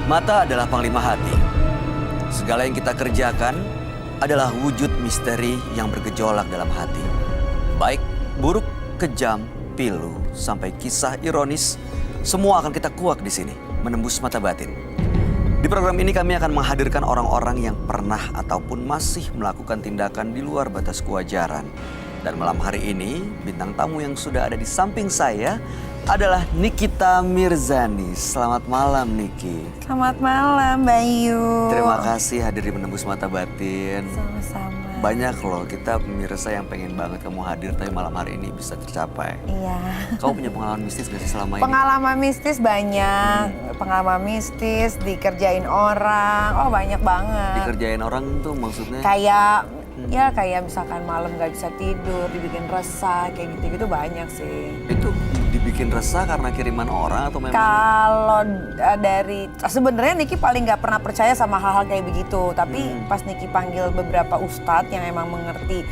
Mata adalah panglima hati. Segala yang kita kerjakan adalah wujud misteri yang bergejolak dalam hati. Baik, buruk, kejam, pilu, sampai kisah ironis, semua akan kita kuak di sini, menembus mata batin. Di program ini kami akan menghadirkan orang-orang yang pernah ataupun masih melakukan tindakan di luar batas kewajaran. Dan malam hari ini, bintang tamu yang sudah ada di samping saya adalah Nikita Mirzani. Selamat malam, Niki. Selamat malam, Bayu. Terima kasih hadir di Menembus Mata Batin. Sama-sama. Banyak loh kita pemirsa yang pengen banget kamu hadir, tapi malam hari ini bisa tercapai. Iya. Kamu punya pengalaman mistis gak sih selama ini? Pengalaman mistis banyak. Pengalaman mistis, dikerjain orang. Oh, banyak banget. Dikerjain orang tuh maksudnya? Kayak ya kayak misalkan malam gak bisa tidur, dibikin resah, kayak gitu-gitu banyak sih. Itu dibikin resah karena kiriman orang atau memang? Kalau dari sebenarnya Niki paling nggak pernah percaya sama hal-hal kayak begitu, tapi pas Niki panggil beberapa ustadz yang emang mengerti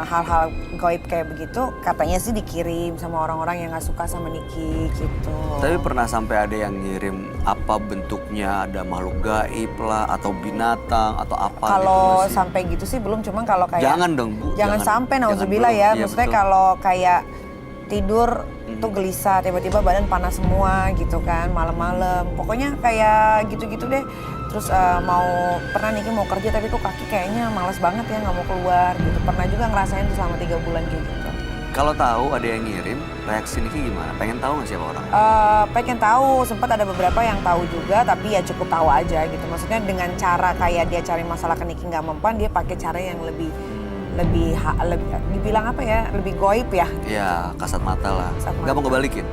hal-hal gaib kayak begitu, katanya sih dikirim sama orang-orang yang nggak suka sama Niki gitu. Tapi pernah sampai ada yang ngirim apa bentuknya, ada makhluk gaib lah atau binatang atau apa? Kalau gitu sampai gitu sih belum, cuma kalau kayak jangan dong Bu, jangan sampai nauzubillah belum. ya. Iya, Maksudnya betul. kalau kayak tidur tuh gelisah, tiba-tiba badan panas semua gitu kan malam-malam. Pokoknya kayak gitu-gitu deh. Terus pernah Niki mau kerja tapi kok kaki kayaknya malas banget ya, nggak mau keluar gitu. Pernah juga ngerasain tuh selama 3 bulan kayak gitu. Kalau tahu ada yang ngirim, reaksi Niki gimana? Pengen tahu nggak siapa orang? Pengen tahu, sempat ada beberapa yang tahu juga, tapi ya cukup tahu aja gitu. Maksudnya dengan cara kayak dia cari masalah ke Niki nggak mempan, dia pakai cara yang lebih dibilang apa ya, lebih goib ya. Iya, kasat mata lah. Kasat Nggak mau mata. ngebalikin?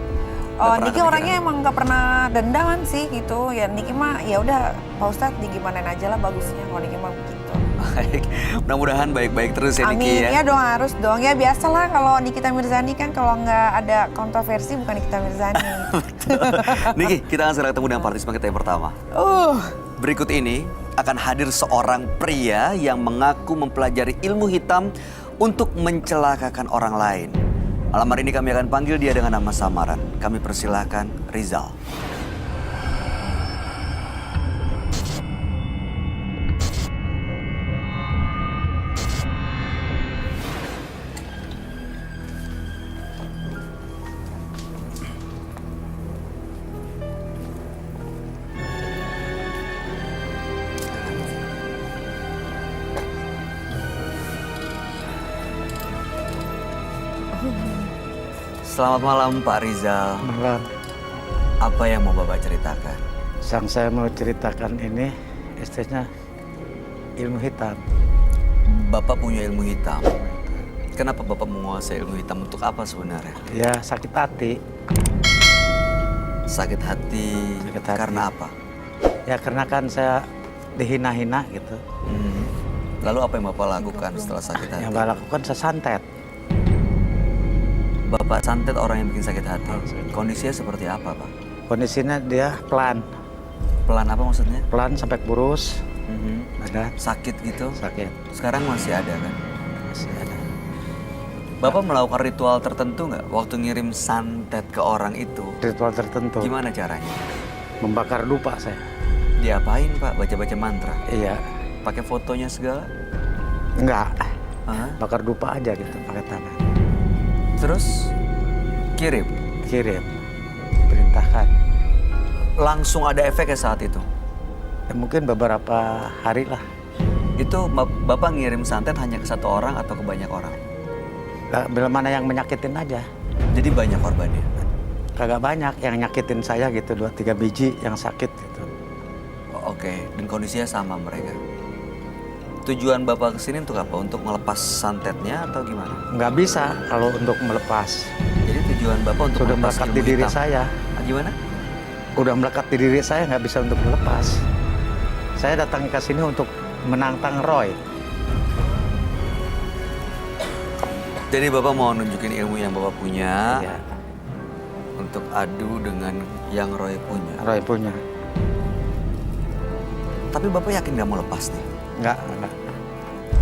Niki orangnya emang nggak pernah dendaman sih gitu. Ya Niki mah ya udah Pak Ustadz digimanain aja lah bagusnya kalau Niki mah begitu. Baik, mudah-mudahan baik-baik terus ya Niki Amin, ya. ya dong harus dong. Ya biasalah kalau Nikita Mirzani kan kalau nggak ada kontroversi bukan Nikita Mirzani. Niki, kita akan segera ketemu dengan partisipan kita yang pertama. Berikut ini akan hadir seorang pria yang mengaku mempelajari ilmu hitam untuk mencelakakan orang lain. Malam hari ini kami akan panggil dia dengan nama samaran. Kami persilahkan Rizal. Selamat malam Pak Rizal. Malam. Apa yang mau Bapak ceritakan? Yang saya mau ceritakan ini istilahnya ilmu hitam. Bapak punya ilmu hitam. Kenapa Bapak menguasai ilmu hitam? Untuk apa sebenarnya? Ya sakit hati. Sakit hati, Sakit hati. Karena apa? Ya karena kan saya dihina-hina gitu. Lalu apa yang Bapak lakukan setelah sakit hati? Yang saya lakukan saya santet. Bapak santet orang yang bikin sakit hati. Santet. Kondisinya seperti apa Pak? Kondisinya dia pelan. Pelan apa maksudnya? Pelan sampai kurus. Badan Sakit gitu? sakit. Sekarang masih ada kan? Masih ada. Bapak melakukan ritual tertentu nggak waktu ngirim santet ke orang itu? Ritual tertentu. Gimana caranya? Membakar dupa saya. Diapain Pak? Baca-baca mantra? Iya. Pakai fotonya segala? Enggak. Hah? Bakar dupa aja gitu pakai tangan. Terus kirim? Kirim. Perintahkan. Langsung ada efeknya saat itu? Ya, mungkin beberapa hari lah. Itu Bapak ngirim santet hanya ke satu orang atau ke banyak orang? Bila mana yang menyakitin aja. Jadi banyak korbannya? Kagak banyak yang nyakitin saya gitu, 2-3 biji yang sakit gitu. Oh, oke, dan kondisinya sama mereka. Tujuan Bapak kesini untuk apa? Untuk melepas santetnya atau gimana? Nggak bisa kalau untuk melepas. Jadi tujuan Bapak untuk Sudah melepas melekat ilmu di diri hitam. saya. Ah, gimana? Udah melekat di diri saya, nggak bisa untuk melepas. Saya datang ke sini untuk menantang Roy. Jadi Bapak mau nunjukin ilmu yang Bapak punya Ya, untuk adu dengan yang Roy punya. Roy punya. Tapi Bapak yakin nggak mau lepas nih? Nggak.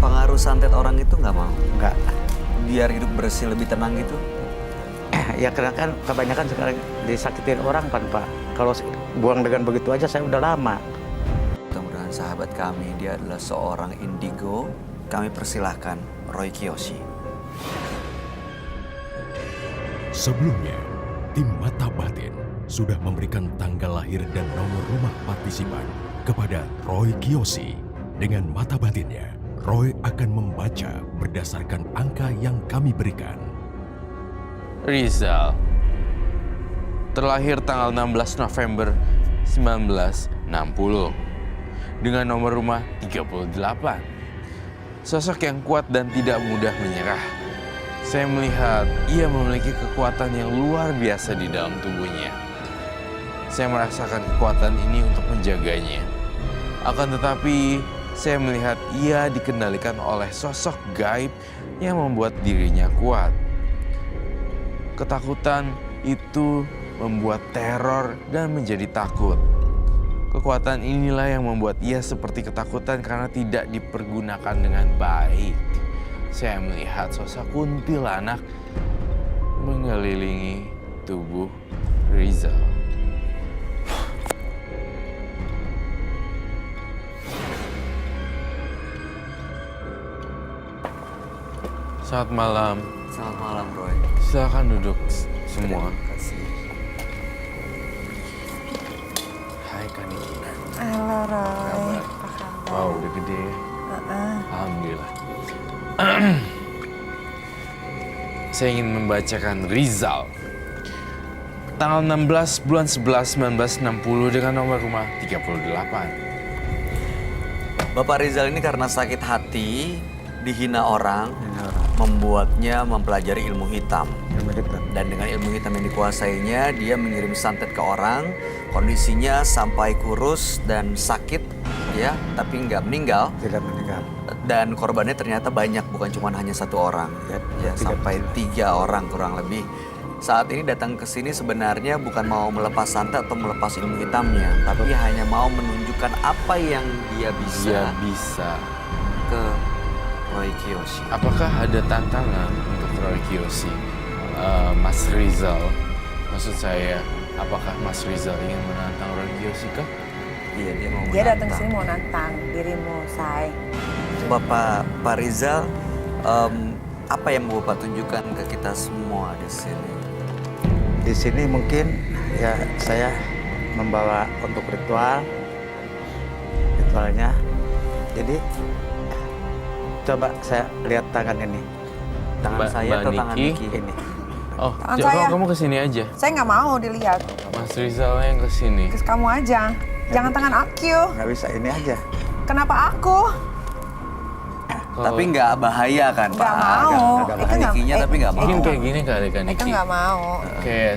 Pengaruh santet orang itu nggak mau? Nggak. Biar hidup bersih lebih tenang gitu? Ya karena kan kebanyakan sekarang disakitin orang kan Pak. Kalau buang dengan begitu aja saya udah lama. Mudah-mudahan sahabat kami, dia adalah seorang indigo. Kami persilahkan Roy Kiyoshi. Sebelumnya, tim Mata Batin sudah memberikan tanggal lahir dan nomor rumah partisipan kepada Roy Kiyoshi. Dengan mata batinnya, Roy akan membaca berdasarkan angka yang kami berikan. Rizal, terlahir tanggal 16 November 1960 dengan nomor rumah 38. Sosok yang kuat dan tidak mudah menyerah. Saya melihat ia memiliki kekuatan yang luar biasa di dalam tubuhnya. Saya merasakan kekuatan ini untuk menjaganya. Akan tetapi, saya melihat ia dikendalikan oleh sosok gaib yang membuat dirinya kuat. Ketakutan itu membuat teror dan menjadi takut. Kekuatan inilah yang membuat ia seperti ketakutan karena tidak dipergunakan dengan baik. Saya melihat sosok kuntilanak mengelilingi tubuh Rizal. Selamat malam. Selamat malam, Roy. Silakan duduk semua. Terima kasih. Hai Kaniki. Halo Roy, apa kabar? Wow, udah gede ya. Alhamdulillah. Saya ingin membacakan Rizal. Tanggal 16 bulan 11 1960 dengan nomor rumah 38. Bapak Rizal ini karena sakit hati, dihina orang, membuatnya mempelajari ilmu hitam. Dan dengan ilmu hitam yang dikuasainya, dia mengirim santet ke orang, kondisinya sampai kurus dan sakit, ya, tapi nggak meninggal. Tidak meninggal. Dan korbannya ternyata banyak, bukan cuma hanya satu orang, ya, sampai 3 orang kurang lebih. Saat ini datang ke sini sebenarnya bukan mau melepas santet atau melepas ilmu hitamnya, tapi hanya mau menunjukkan apa yang dia Dia bisa bisa. ke Roy Kiyoshi. Apakah ada tantangan untuk Roy Kiyoshi? Mas Rizal, maksud saya, apakah Mas Rizal ingin menantang Roy Kiyoshi kah? Iya, dia mau Dia datang menantang. sini mau nantang dirimu, Say. Pak Rizal, apa yang mau Bapak tunjukkan ke kita semua di sini? Di sini mungkin ya saya membawa untuk ritualnya. Jadi coba saya lihat tangan ini. Tangan Mbak- saya Mbak atau tangan Niki? Niki? Ini. Oh, Tangan coba saya. kamu kesini aja. Saya nggak mau dilihat. Mas Rizal yang kesini. Terus kamu aja. Jangan tangan aku. Nggak bisa ini aja. Kenapa aku? Tapi nggak bahaya kan, Pak? Nggak mau. nggak Itu nggak- Nikinya tapi nggak mau. Mungkin kayak gini kali kan Itu Niki. nggak mau.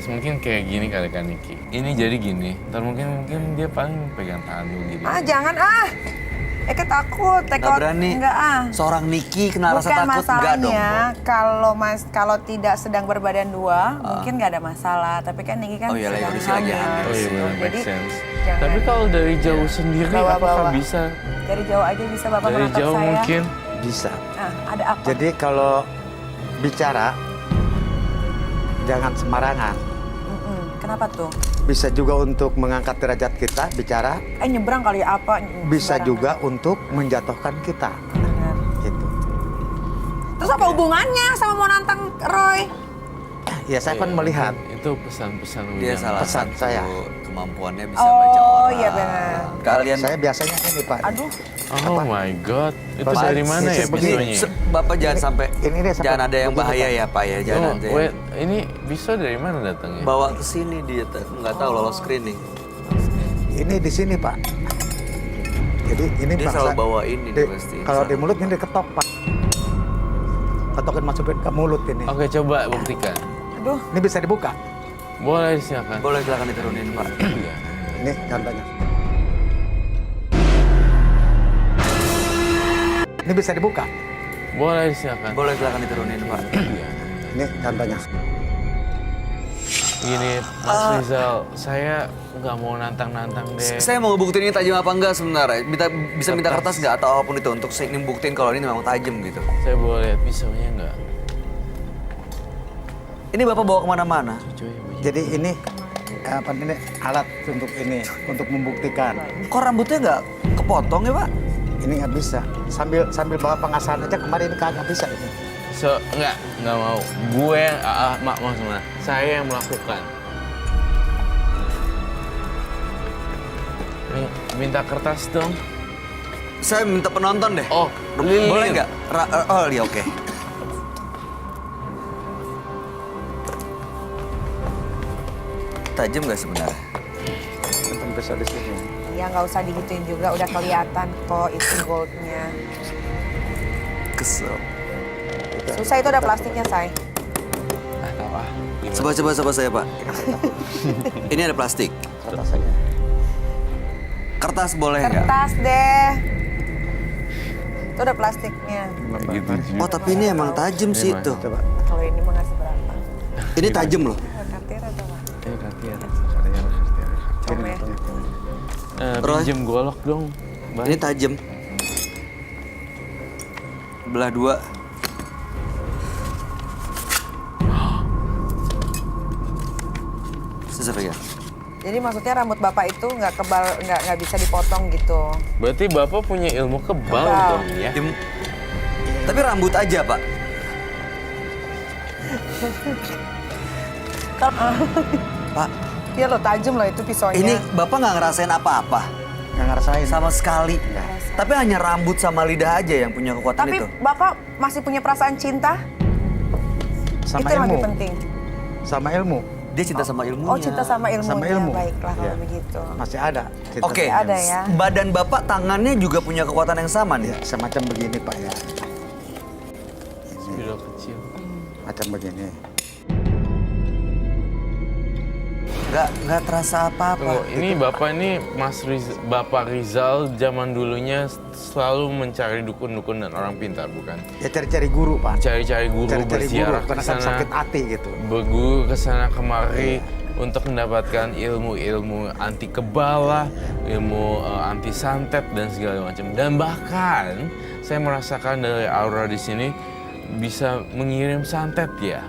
Mungkin kayak gini kali kan Niki. Ini jadi gini. Ntar mungkin dia paling pegang tangan lu gitu. Ah, jangan ah. Eke takut. Nggak berani. Enggak ah. Seorang Niki kena rasa Bukan takut nggak dong? masalahnya kalau tidak sedang berbadan dua mungkin nggak ada masalah. Tapi kan Niki kan Oh iya, sedang kondisi lagi hamil. Oh iya benar, make Jadi sense. jangan. Tapi kalau dari jauh sendiri Bawa-bawa. apakah bisa? dari jauh aja bisa Bapak Dari menatap jauh saya. mungkin. Bisa. Nah, ada apa? Jadi kalau bicara jangan sembarangan. Kenapa tuh? Bisa juga untuk mengangkat derajat kita bicara, Nyebrang kali apa? bisa Sembarangan. juga untuk menjatuhkan kita. Benar. Gitu. Terus apa hubungannya sama mau nantang Roy? Ya saya kan melihat. Itu pesan-pesan lu Dia yang- salah Pesan satu saya. kemampuannya bisa Oh, baca orang. iya benar. Kalian Saya biasanya ini Pak. Aduh, Oh my god. Itu Pas- dari mana ya Ini- pisaunya? Bapak jangan sampai ini dia sampai jangan ada yang begini, bahaya Pak. ya, Pak ya. Jangan Oh, ada yang wait, ini pisau dari mana datangnya? bawa ke sini dia nggak tahu lolos screening. Ini di sini Pak. Jadi ini Dia bangsa- selalu bawa ini di- pasti. Kalau di mulut ini diketok Pak. Ketokin masukin ke mulut ini. Oke, coba buktikan. aduh. Ini bisa dibuka. Boleh silakan. Boleh silakan diturunin, Pak. Iya. Ini contohnya. Ini bisa dibuka. Boleh silakan. Boleh silakan diturunin, Pak. Iya. Ini contohnya. Gini, Mas Rizal, saya nggak mau nantang-nantang deh. Saya mau buktiin ini tajam apa enggak sebenarnya. Bisa minta kertas nggak atau apapun itu untuk saya ingin buktiin kalau ini memang tajam gitu. Saya boleh lihat pisaunya nggak? Ini Bapak bawa kemana-mana? Jadi ini alat untuk membuktikan. Kok rambutnya nggak kepotong ya Pak? Ini nggak bisa. Sambil bawa pengasahan aja kemarin ini kagak bisa ini. Nggak mau. Gue yang, maksudnya, saya yang melakukan. Nih, minta kertas dong. Saya minta penonton deh. Oh, boleh nggak? Oh iya oke. Tajam nggak sebenarnya? Tentang bisa di sini. Ya nggak usah digituin juga, udah kelihatan kok itu goldnya. Kesel. Susah itu ada plastiknya, Say. Coba saya Pak. Ini ada plastik. Kertas saja. Kertas boleh nggak? Kertas deh. Itu ada plastiknya. Gitu. Oh tapi ini emang tajam sih itu. Coba. Kalau ini mau ngasih berapa? Ini tajam loh. Kartir atau apa? Ini ya. Roy. Pinjem golok dong. Ini tajam. Belah dua. Susah ya? Jadi maksudnya rambut bapak itu nggak kebal, nggak bisa dipotong gitu. Berarti Bapak punya ilmu kebal Kebal. dong ya? Tapi rambut aja Pak. Pak, Iya loh, tajam loh itu pisaunya. ini Bapak nggak ngerasain apa-apa Nggak ngerasain. sama sekali. Tapi hanya rambut sama lidah aja yang punya kekuatan Tapi itu. bapak masih punya perasaan cinta? Sama itu yang ilmu. lebih penting. Sama ilmu. Dia cinta sama ilmunya. Oh, cinta sama ilmunya. Sama ilmu. Baiklah kalau Iya. begitu. Masih ada. Kita Oke, Masih ada ya. badan Bapak tangannya juga punya kekuatan yang sama nih. Ya, semacam begini Pak ya. Spidol kecil. Macam begini. Nggak terasa apa-apa. Tunggu, ini Bapak ini Bapak Rizal zaman dulunya selalu mencari dukun-dukun dan orang pintar, bukan? Ya cari-cari guru Pak. Cari-cari guru, Cari-cari guru berziarah ke karena kan sana, sakit hati gitu. berguru ke sana kemari untuk mendapatkan ilmu-ilmu anti kebal lah, ilmu anti santet dan segala macam. Dan bahkan saya merasakan dari aura di sini bisa mengirim santet ya.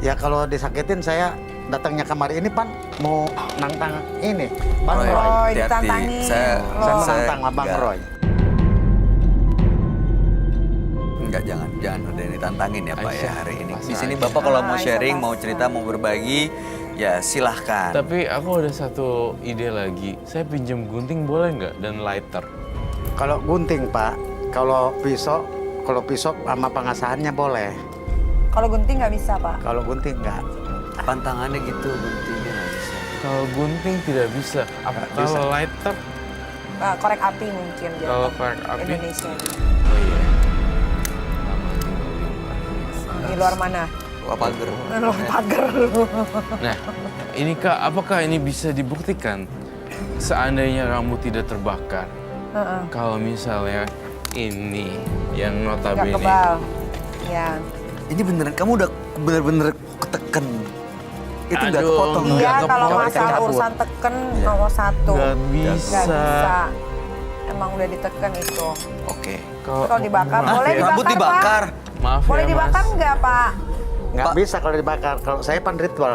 Ya kalau disakitin saya datangnya kemari ini Pan mau nantang ini Bang Roy, Roy. hati-hati. ditantangin. Saya Saya Roy. menantang Bang nggak- Roy. Enggak, jangan udah ditantangin ya Pak ya Aisyah, hari ini. pasrah Di sini aja. Bapak kalau mau Aisyah, sharing, mau pasrah. cerita, mau berbagi, ya silahkan. Tapi aku ada satu ide lagi. Saya pinjam gunting boleh nggak dan lighter? Kalau gunting Pak, kalau pisau sama pengasahannya boleh. Kalau gunting nggak bisa, Pak. Kalau gunting enggak. Pantangannya gitu, guntingnya nggak bisa. Kalau gunting tidak bisa. Nggak Kalau bisa. lighter? Korek api mungkin. dia. Kalau korek api? Indonesia. Oh iya. Di luar mana? Wah, pagar. Luar pagar. Nah, ini Kak, apakah ini bisa dibuktikan? Seandainya rambut tidak terbakar, Heeh. kalau misalnya ini yang Nggak notabene kebal. Ya. Ini beneran, kamu udah bener-bener ketekan. Itu nggak Aduh, kepotong. nggak Iya, kepotong. kalau Coba masalah cabut. urusan teken nomor 1. nggak Nggak bisa. bisa. Emang udah diteken itu. Oke. Kalau dibakar, maaf boleh ya. dibakar, Rambut dibakar. Pak? Maaf Boleh ya, dibakar Mas. nggak, Pak? Nggak Pak. bisa kalau dibakar. Kalau saya Pan ritual.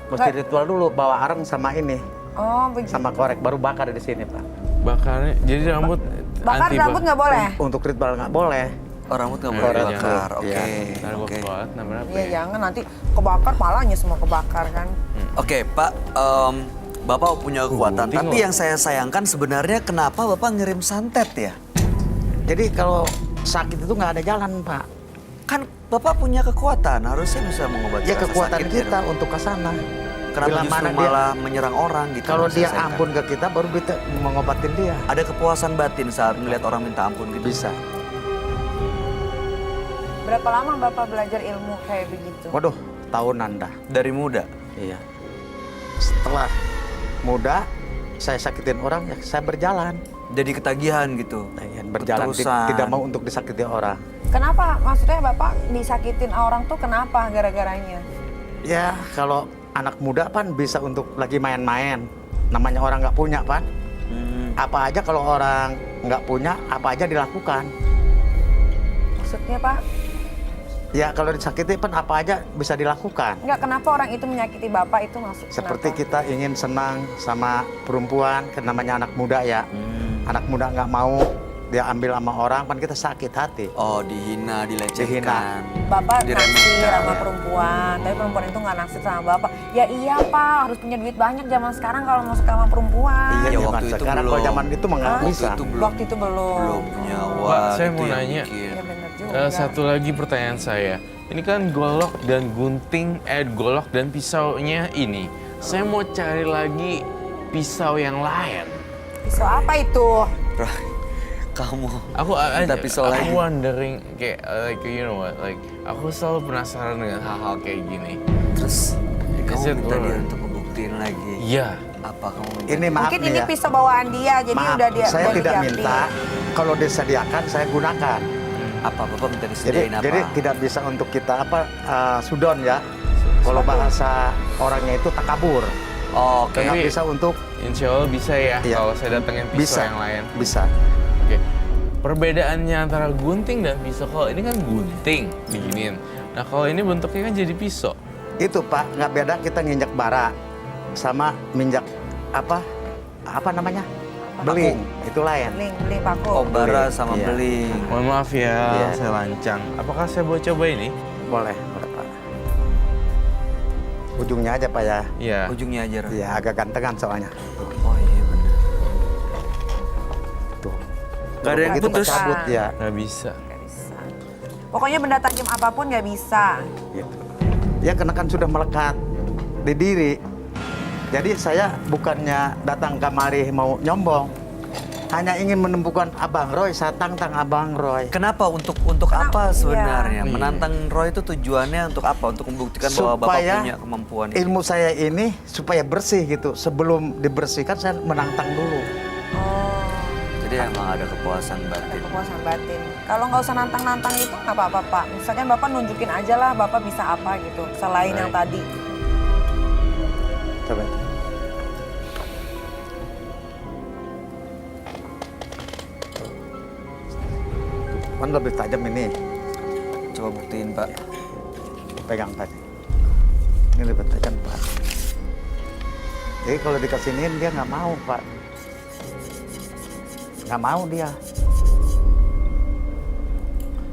Mesti Nggak. ritual dulu bawa areng sama ini, Oh, begitu. sama korek baru bakar di sini Pak. Bakarnya, jadi rambut Bakar anti rambut nggak boleh? Untuk ritual nggak boleh. Oh, rambut nggak Nggak boleh boleh, dibakar. jangan. Oke. Iya. Ntar gua Oke. keluar, nomor apa Iya, ya? jangan nanti kebakar palanya semua kebakar kan. Oke, Pak. Bapak punya kekuatan. Gunting Tapi loh. yang saya sayangkan sebenarnya kenapa Bapak ngirim santet ya? Jadi kalau sakit itu nggak ada jalan Pak. Kan Bapak punya kekuatan, harusnya bisa mengobati Ya rasa kekuatan sakit kita ya. untuk ke sana. Kenapa Bila justru mana dia- malah menyerang orang gitu? Kalau maksud dia saya kan. ampun ke kita baru kita mengobatin dia. Ada kepuasan batin saat melihat orang minta ampun gitu? Bisa. Berapa lama Bapak belajar ilmu kayak begitu? Waduh, tahunan dah. Dari muda? Iya. Setelah muda, saya sakitin orang, ya saya berjalan. Jadi ketagihan gitu? Berjalan, Berterusan. tidak mau untuk disakiti orang. Kenapa? Maksudnya Bapak disakitin orang tuh kenapa gara-garanya? Ya, kalau anak muda Pan bisa untuk lagi main-main. Namanya orang nggak punya Pan. Hmm. Apa aja kalau orang nggak punya, apa aja dilakukan. Maksudnya Pak? Ya kalau disakiti kan apa aja bisa dilakukan. Enggak, kenapa orang itu menyakiti Bapak itu maksud Seperti kenapa? kita ingin senang sama perempuan, kan namanya anak muda ya. Anak muda nggak mau dia ambil sama orang, kan kita sakit hati. Oh, dihina, dilecehkan. Bapak naksir diremehkan, sama ya. perempuan, tapi perempuan itu nggak naksir sama Bapak. Ya iya Pak, harus punya duit banyak zaman sekarang kalau mau suka sama perempuan. Iya, Ya, zaman waktu itu sekarang belum. kalau zaman itu mah nggak Hah? bisa. Itu Waktu itu belum. belum punya uang. Pak, saya itu mau yang nanya. bikin. Ya bener juga. Satu lagi pertanyaan saya. Ini kan golok dan gunting, golok dan pisaunya ini. Saya mau cari lagi pisau yang lain. Pisau apa itu? Roy, kamu Aku minta pisau lagi. wondering kayak like you know what, like aku selalu penasaran dengan hal-hal kayak gini. Terus Is kamu it minta dia worth? untuk ngebuktiin lagi. Iya. Apa kamu minta? Ini maaf Mungkin nih ini ya. pisau bawaan dia, jadi Maaf, udah dia saya udah tidak diganti. minta. Kalau disediakan saya gunakan. Apa Bapak minta Jadi disediain apa? jadi tidak bisa untuk kita sudon ya. Kalau bahasa orangnya itu takabur. Oh, oke. Nggak Tapi- bisa untuk Insya Allah bisa ya Iya. kalau saya datengin pisau bisa yang lain. bisa. Oke. Perbedaannya antara gunting dan pisau, kalau ini kan gunting diginiin. Nah kalau ini bentuknya kan jadi pisau. Itu Pak, nggak beda kita nginjak bara sama minjak apa namanya? Beling, itu lain. Beling paku. Oh, bara Beling, sama iya. beling. Mohon maaf ya, Iya. saya lancang. Apakah saya boleh coba ini? Boleh Pak. Ujungnya aja Pak ya. Iya. Ujungnya aja. Roy. Iya, agak gantengan soalnya. Oh iya benar. Tuh. Nggak ada yang Begitu putus. cabut ya. Nggak bisa. Nggak bisa. Pokoknya benda tajam apapun nggak bisa. Gitu. Ya karena kan sudah melekat di diri. Jadi saya bukannya datang kemari mau nyombong, hanya ingin menemukan Abang Roy, saya tantang Abang Roy. Kenapa untuk apa Kenapa? sebenarnya? Iya. Menantang Roy itu tujuannya untuk apa? Untuk membuktikan bahwa Bapak Supaya punya kemampuan itu. ilmu saya ini supaya bersih gitu. Sebelum dibersihkan saya menantang dulu. Oh, Jadi emang ada kepuasan ada batin. kepuasan batin. Kalau nggak usah nantang-nantang itu nggak apa-apa Pak. Misalkan Bapak nunjukin aja lah Bapak bisa apa gitu. Selain yang Baik. tadi. Coba. Kan lebih tajam ini, Coba buktiin Pak. pegang Pak. Ini lebih tajam Pak. Jadi kalau dikasinin dia nggak mau Pak. Nggak mau dia.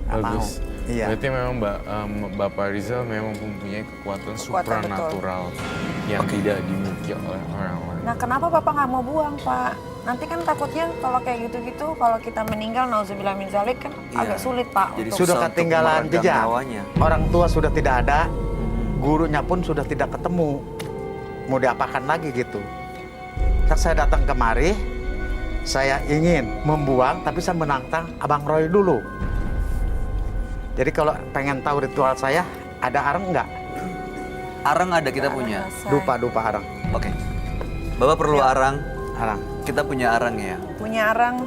Nggak mau. Bagus. Iya. Berarti memang Bapak Rizal memang mempunyai kekuatan Kekuatan, supranatural yang tidak dimiliki oleh orang lain. Nah kenapa Bapak nggak mau buang Pak? Nanti kan takutnya kalau kayak gitu-gitu, kalau kita meninggal, nauzubillah min zalik kan Iya. agak sulit Pak. Jadi untuk Sudah Susah untuk ketinggalan meredam jejak. nyawanya. Orang tua sudah tidak ada, gurunya pun sudah tidak ketemu. Mau diapakan lagi gitu. Terus saya datang kemari, saya ingin membuang, tapi saya menantang Abang Roy dulu. Jadi kalau pengen tahu ritual saya, ada areng nggak? Arang ada kita punya. Dupa areng. Oke. Bapak perlu arang. Areng. Kita punya arang ya. Punya arang.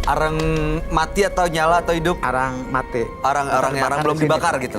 Arang mati atau nyala atau hidup? Arang mati. Arang yang Terbakar belum di sini. dibakar gitu.